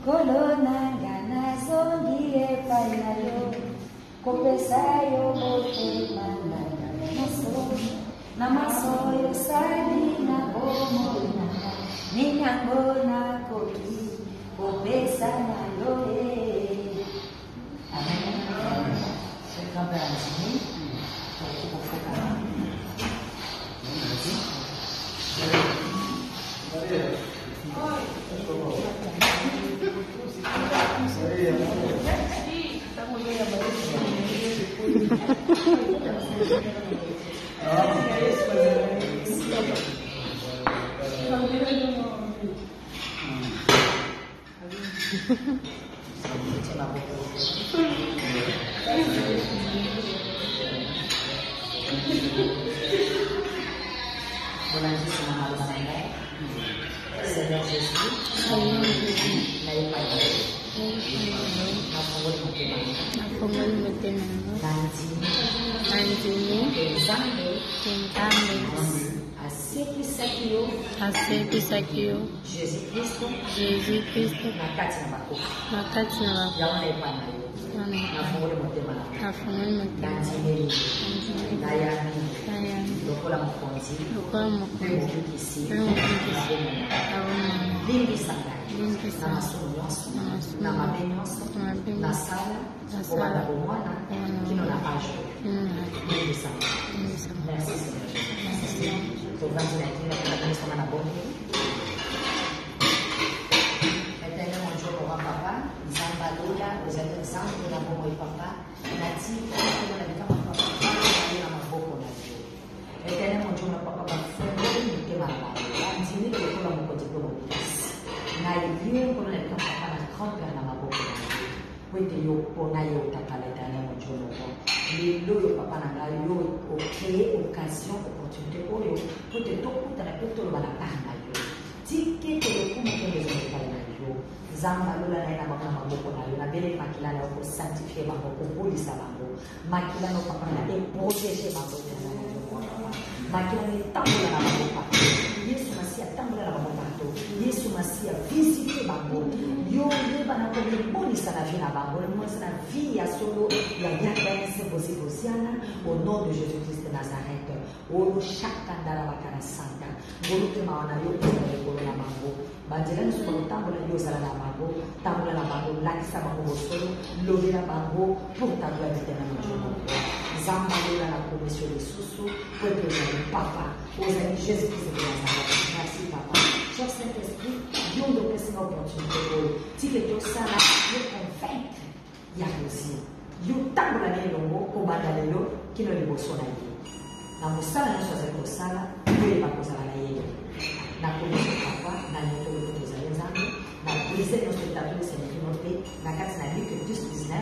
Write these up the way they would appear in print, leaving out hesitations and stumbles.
Kolonanga nazongi epai na yo, kopesa yo motema na maso yo sali na bomoi nanga, ninyango na koki kopesa na yo Amen. C'est quand même assis. Seigneur Jésus, n'ayez pas Asepisakio Jésus Christ nakati na afungwe lokola mokonzi limbisanga na masumu nyonso na mabe nyonso na sala obanda bomwana kino na age limbisanga. Merci Seigneur. Tovandi na kina tunanisoma na bongo. Éternel mon Dieu, mon papa, nzamba lola ozali nzambe na bongo papa nati kino na bikama papa na maboko na yo. Éternel mon Dieu, mon papa bafungoli mitema na bango bandimi lokola mokonzi mpe mobikasi na ye mpona na bikama papa na trompe na maboko na yo po ete yo mpona yo otakala Éternel mon Dieu moko lelo yo papa na ngai yo ocréer occasion opportunité oyo po ete tokutana mpe toloba na kaka na yo tike tolokumu mpe bezo epai na yo nzamba lola na ye na bango na maboko na yo nabele makila na yo kosanctifie bango kobolisa bango makila na yo papa na eprotege bango makila na etambola na bango pato yesu masi atambola na bango pato yesu masi avisite bango yo yebana kolebonisa na vie na bango lemonisa na vie ya solo ya yakanese bozibosiana au nom de Jésus Christ de Nazareth oyo shakandala bakana santa ngolutema wana yo kozala likolo na bango banzela nyonso bakotambola yo ozala na bango tambola na bango lakisa bango bosolo lobela bango pour ta gloire éternelle na Dieu moko nzamba lola na komisio lisusu po ete ozali papa ozali Jésus Christ de Nazareth. Merci papa. Cher Saint-Esprit, yo ndopesina opportunité oyo tike tosala yo convaincre ya kosi yo tambola na elongo kobanda lelo kino liboso na ye na mosala nyonso azali kosala yoyeba kozala na ye na komisio papa na nyonso oyo tozali nzambe na brise nyonso etabli senekino te na kati na Luc 10:19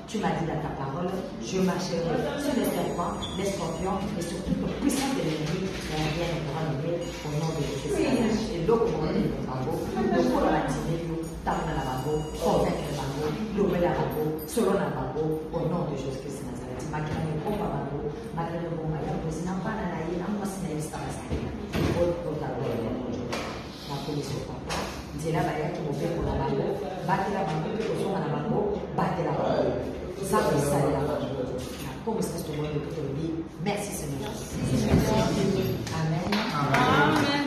tu m'as dit dans ta parole je marcherai sur les serpents les scorpions et sur toute puissance de l'ennemi et rien ne pourra nous nuire au nom de Jésus. Et l'eau pour nous le bango le pour la matinée tamna la bango convaincre bango lobela bango solo na bango au nom de Jésus Christ de Nazareth. Makina ne komba bango makina ne komba ya kozina mpana na ye na mwasi na ye stabasakela ototabolo na komisio papa nzela bayaki mopekola bango batela bango mpe kozonga na bango batela bango nzambe esalela bango na komisi kristo moyembe mpe tolobi merci Seigneur. Amen.